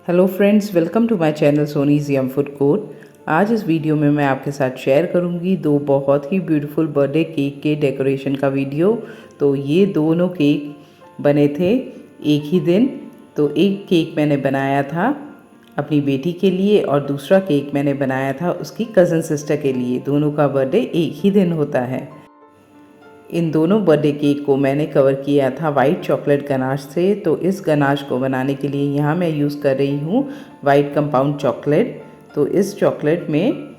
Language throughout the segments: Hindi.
Hello friends, welcome to my channel Soni's yum food court. आज इस वीडियो में मैं आपके साथ शेयर करूंगी दो बहुत ही ब्यूटीफुल बर्थडे केक के डेकोरेशन का वीडियो। तो ये दोनों केक बने थे एक ही दिन। तो एक केक मैंने बनाया था अपनी बेटी के लिए और दूसरा केक मैंने बनाया था उसकी कज़न सिस्टर के लिए। दोनों का बर्थडे एक ही दिन होता है। इन दोनों बर्थडे केक को मैंने कवर किया था वाइट चॉकलेट गनाश से। तो इस गनाश को बनाने के लिए यहाँ मैं यूज़ कर रही हूँ वाइट कंपाउंड चॉकलेट। तो इस चॉकलेट में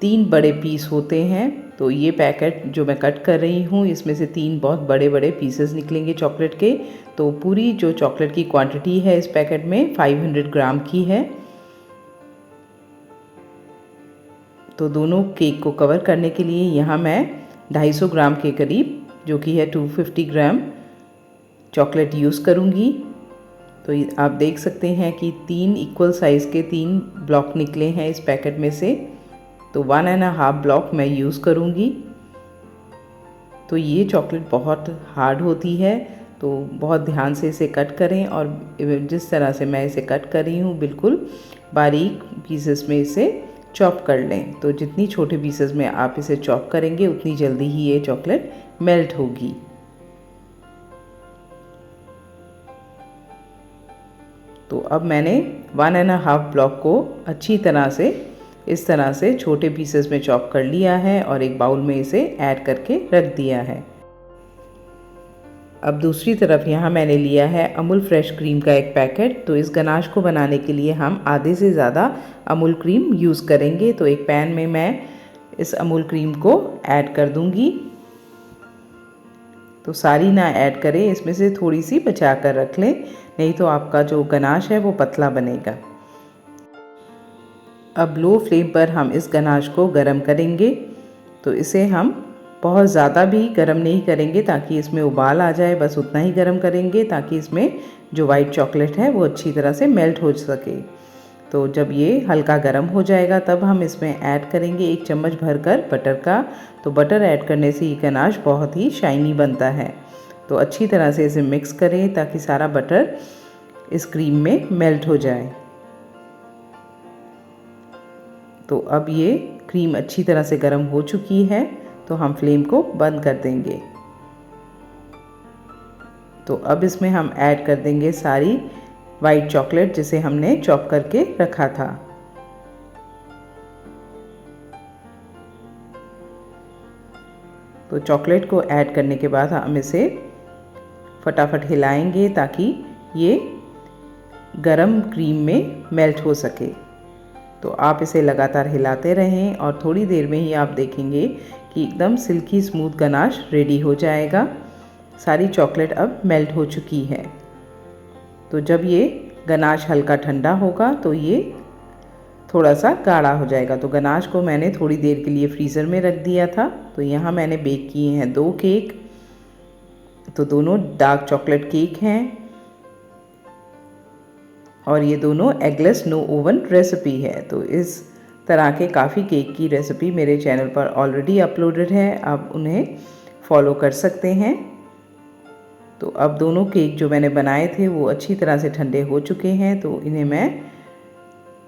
3 बड़े पीस होते हैं। तो ये पैकेट जो मैं कट कर रही हूँ इसमें से 3 बहुत बड़े बड़े पीसेस निकलेंगे चॉकलेट के। तो पूरी जो चॉकलेट की क्वांटिटी है इस पैकेट में 500 ग्राम की है। तो दोनों केक को कवर करने के लिए यहाँ मैं 250 ग्राम के करीब, जो कि है 250 ग्राम चॉकलेट यूज़ करूँगी। तो आप देख सकते हैं कि 3 इक्वल साइज़ के 3 ब्लॉक निकले हैं इस पैकेट में से। तो 1.5 ब्लॉक मैं यूज़ करूँगी। तो ये चॉकलेट बहुत हार्ड होती है, तो बहुत ध्यान से इसे कट करें। और जिस तरह से मैं इसे कट कर रही हूँ बिल्कुल बारीक पीसेस में इसे चॉप कर लें। तो जितनी छोटे पीसेस में आप इसे चॉप करेंगे उतनी जल्दी ही ये चॉकलेट मेल्ट होगी। तो अब मैंने 1.5 ब्लॉक को अच्छी तरह से इस तरह से छोटे पीसेस में चॉप कर लिया है और एक बाउल में इसे ऐड करके रख दिया है। अब दूसरी तरफ यहाँ मैंने लिया है अमूल फ्रेश क्रीम का एक पैकेट। तो इस गनाश को बनाने के लिए हम आधे से ज़्यादा अमूल क्रीम यूज़ करेंगे। तो एक पैन में मैं इस अमूल क्रीम को ऐड कर दूँगी। तो सारी ना ऐड करें, इसमें से थोड़ी सी बचा कर रख लें, नहीं तो आपका जो गनाश है वो पतला बनेगा। अब लो फ्लेम पर हम इस गनाश को गरम करेंगे। तो इसे हम बहुत ज़्यादा भी गरम नहीं करेंगे ताकि इसमें उबाल आ जाए, बस उतना ही गरम करेंगे ताकि इसमें जो वाइट चॉकलेट है वो अच्छी तरह से मेल्ट हो सके। तो जब ये हल्का गरम हो जाएगा तब हम इसमें ऐड करेंगे 1 चम्मच भरकर बटर का। तो बटर ऐड करने से ये गनाश बहुत ही शाइनी बनता है। तो अच्छी तरह से इसे मिक्स करें ताकि सारा बटर इस क्रीम में मेल्ट हो जाए। तो अब ये क्रीम अच्छी तरह से गर्म हो चुकी है, तो हम फ्लेम को बंद कर देंगे। तो अब इसमें हम ऐड कर देंगे सारी वाइट चॉकलेट जिसे हमने चॉप करके रखा था। तो चॉकलेट को ऐड करने के बाद हम इसे फटाफट हिलाएंगे ताकि ये गरम क्रीम में मेल्ट हो सके। तो आप इसे लगातार हिलाते रहें और थोड़ी देर में ही आप देखेंगे कि एकदम सिल्की स्मूथ गनाश रेडी हो जाएगा। सारी चॉकलेट अब मेल्ट हो चुकी है। तो जब ये गनाश हल्का ठंडा होगा तो ये थोड़ा सा गाढ़ा हो जाएगा। तो गनाश को मैंने थोड़ी देर के लिए फ्रीज़र में रख दिया था। तो यहाँ मैंने बेक किए हैं 2 केक। तो दोनों डार्क चॉकलेट केक हैं और ये दोनों एगलेस नो ओवन रेसिपी है। तो इस तरह के काफ़ी केक की रेसिपी मेरे चैनल पर ऑलरेडी अपलोडेड है, आप उन्हें फॉलो कर सकते हैं। तो अब दोनों केक जो मैंने बनाए थे वो अच्छी तरह से ठंडे हो चुके हैं। तो इन्हें मैं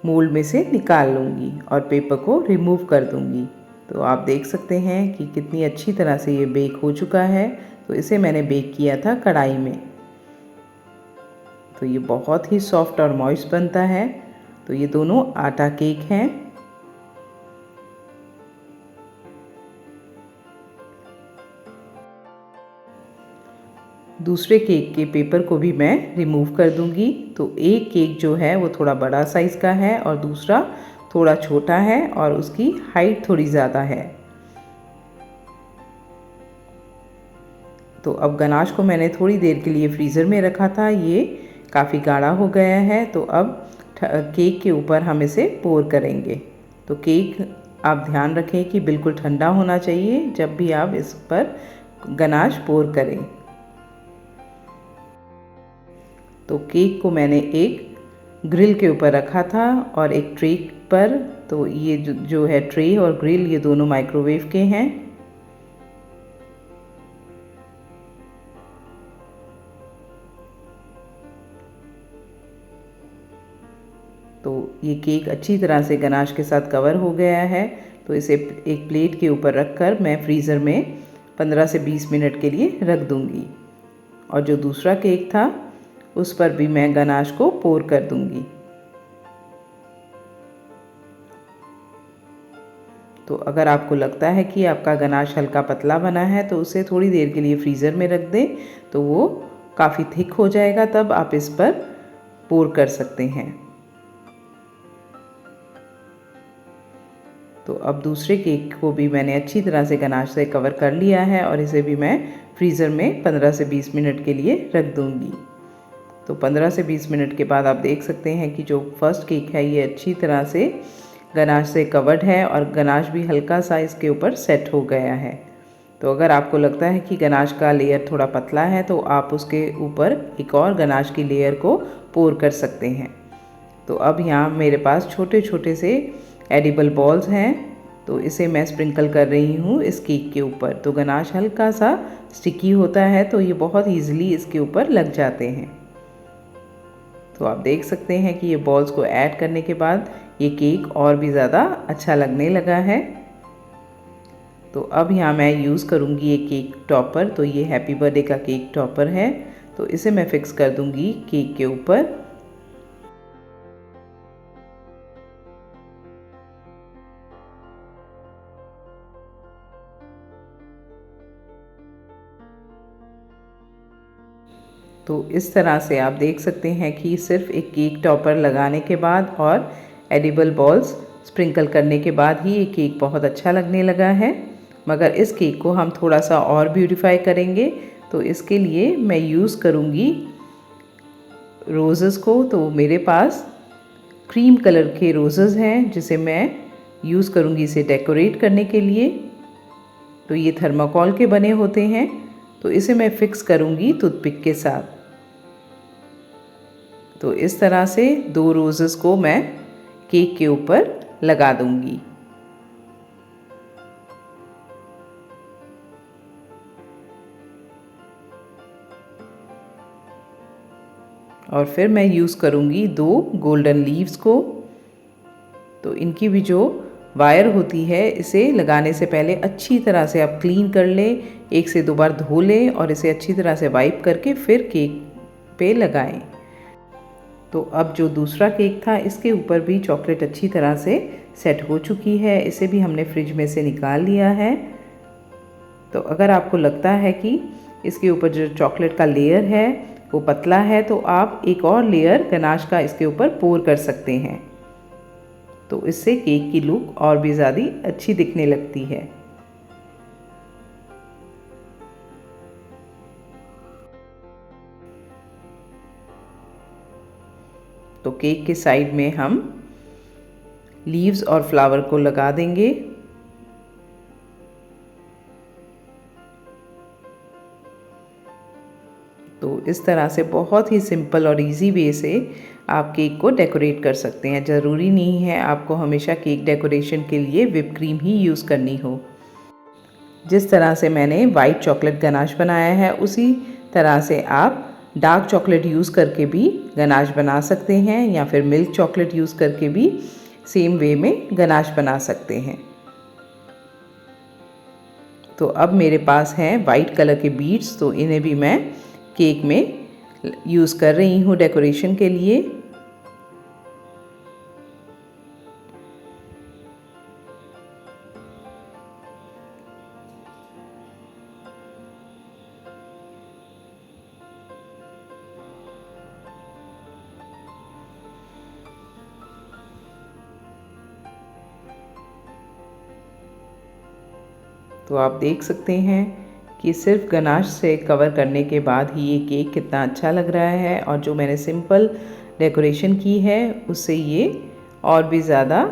मोल्ड में से निकाल लूँगी और पेपर को रिमूव कर दूँगी। तो आप देख सकते हैं कि कितनी अच्छी तरह से ये बेक हो चुका है। तो इसे मैंने बेक किया था कढ़ाई में। तो ये बहुत ही सॉफ्ट और मॉइस्ट बनता है। तो ये दोनों आटा केक हैं। दूसरे केक के पेपर को भी मैं रिमूव कर दूंगी। तो एक केक जो है वो थोड़ा बड़ा साइज़ का है और दूसरा थोड़ा छोटा है और उसकी हाइट थोड़ी ज़्यादा है। तो अब गनाश को मैंने थोड़ी देर के लिए फ्रीज़र में रखा था, ये काफ़ी गाढ़ा हो गया है। तो अब केक के ऊपर हम इसे पोर करेंगे। तो केक आप ध्यान रखें कि बिल्कुल ठंडा होना चाहिए जब भी आप इस पर गनाश पोर करें। तो केक को मैंने एक ग्रिल के ऊपर रखा था और एक ट्रे पर। तो ये जो है ट्रे और ग्रिल ये दोनों माइक्रोवेव के हैं। ये केक अच्छी तरह से गनाश के साथ कवर हो गया है। तो इसे एक प्लेट के ऊपर रखकर मैं फ्रीज़र में 15 से 20 मिनट के लिए रख दूँगी। और जो दूसरा केक था उस पर भी मैं गनाश को पोर कर दूँगी। तो अगर आपको लगता है कि आपका गनाश हल्का पतला बना है तो उसे थोड़ी देर के लिए फ्रीज़र में रख दें, तो वो काफ़ी थिक हो जाएगा, तब आप इस पर पोर कर सकते हैं। तो अब दूसरे केक को भी मैंने अच्छी तरह से गनाश से कवर कर लिया है और इसे भी मैं फ्रीज़र में 15 से 20 मिनट के लिए रख दूँगी। तो 15 से 20 मिनट के बाद आप देख सकते हैं कि जो फर्स्ट केक है ये अच्छी तरह से गनाश से कवर्ड है और गनाश भी हल्का सा इसके ऊपर सेट हो गया है। तो अगर आपको लगता है कि गनाश का लेयर थोड़ा पतला है तो आप उसके ऊपर एक और गनाश की लेयर को पोर कर सकते हैं। तो अब यहाँ मेरे पास छोटे छोटे से एडिबल बॉल्स हैं, तो इसे मैं स्प्रिंकल कर रही हूँ इस केक के ऊपर। तो गनाश हल्का सा स्टिकी होता है तो ये बहुत ईजिली इसके ऊपर लग जाते हैं। तो आप देख सकते हैं कि ये बॉल्स को ऐड करने के बाद ये केक और भी ज़्यादा अच्छा लगने लगा है। तो अब यहाँ मैं यूज़ करूँगी ये केक टॉपर। तो ये हैप्पी बर्थडे का केक टॉपर है, तो इसे मैं फिक्स कर दूँगी केक के ऊपर। तो इस तरह से आप देख सकते हैं कि सिर्फ एक केक टॉपर लगाने के बाद और एडिबल बॉल्स स्प्रिंकल करने के बाद ही ये केक बहुत अच्छा लगने लगा है। मगर इस केक को हम थोड़ा सा और ब्यूटीफाई करेंगे, तो इसके लिए मैं यूज़ करूँगी रोज़ेस को। तो मेरे पास क्रीम कलर के रोज़ेस हैं जिसे मैं यूज़ करूँगी इसे डेकोरेट करने के लिए। तो ये थर्माकोल के बने होते हैं, तो इसे मैं फिक्स करूँगी टूथपिक के साथ। तो इस तरह से 2 रोज़ेस को मैं केक के ऊपर लगा दूँगी। और फिर मैं यूज़ करूँगी 2 गोल्डन लीव्स को। तो इनकी भी जो वायर होती है इसे लगाने से पहले अच्छी तरह से आप क्लीन कर लें, 1 से 2 बार धो लें और इसे अच्छी तरह से वाइप करके फिर केक पे लगाएं। तो अब जो दूसरा केक था इसके ऊपर भी चॉकलेट अच्छी तरह से सेट हो चुकी है, इसे भी हमने फ्रिज में से निकाल लिया है। तो अगर आपको लगता है कि इसके ऊपर जो चॉकलेट का लेयर है वो पतला है तो आप एक और लेयर गनाश का इसके ऊपर पोर कर सकते हैं। तो इससे केक की लुक और भी ज़्यादा अच्छी दिखने लगती है। तो केक के साइड में हम लीव्स और फ्लावर को लगा देंगे। तो इस तरह से बहुत ही सिंपल और इजी वे से आप केक को डेकोरेट कर सकते हैं। ज़रूरी नहीं है आपको हमेशा केक डेकोरेशन के लिए व्हिप क्रीम ही यूज़ करनी हो। जिस तरह से मैंने वाइट चॉकलेट गनाश बनाया है उसी तरह से आप डार्क चॉकलेट यूज़ करके भी गनाश बना सकते हैं, या फिर मिल्क चॉकलेट यूज़ करके भी सेम वे में गनाश बना सकते हैं। तो अब मेरे पास हैं वाइट कलर के बीड्स, तो इन्हें भी मैं केक में यूज़ कर रही हूँ डेकोरेशन के लिए। तो आप देख सकते हैं कि सिर्फ गनाश से कवर करने के बाद ही ये केक कितना अच्छा लग रहा है, और जो मैंने सिंपल डेकोरेशन की है उससे ये और भी ज़्यादा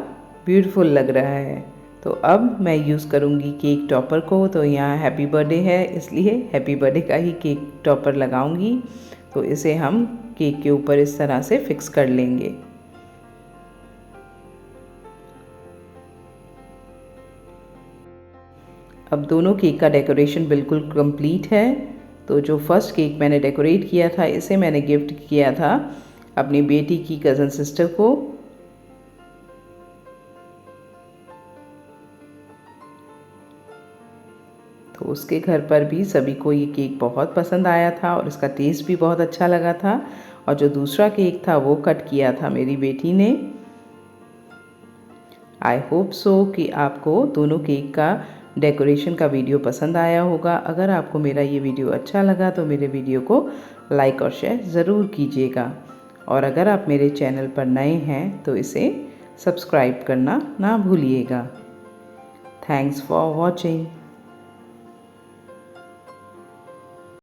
ब्यूटीफुल लग रहा है। तो अब मैं यूज़ करूँगी केक टॉपर को। तो यहाँ हैप्पी बर्थडे है इसलिए हैप्पी बर्थडे का ही केक टॉपर लगाऊंगी। तो इसे हम केक के ऊपर इस तरह से फिक्स कर लेंगे। अब दोनों केक का डेकोरेशन बिल्कुल कंप्लीट है। तो जो फर्स्ट केक मैंने डेकोरेट किया था इसे मैंने गिफ्ट किया था अपनी बेटी की कज़न सिस्टर को। तो उसके घर पर भी सभी को ये केक बहुत पसंद आया था और इसका टेस्ट भी बहुत अच्छा लगा था। और जो दूसरा केक था वो कट किया था मेरी बेटी ने। आई होप सो कि आपको दोनों केक का डेकोरेशन का वीडियो पसंद आया होगा। अगर आपको मेरा ये वीडियो अच्छा लगा तो मेरे वीडियो को लाइक और शेयर ज़रूर कीजिएगा। और अगर आप मेरे चैनल पर नए हैं तो इसे सब्सक्राइब करना ना भूलिएगा। Thanks for watching.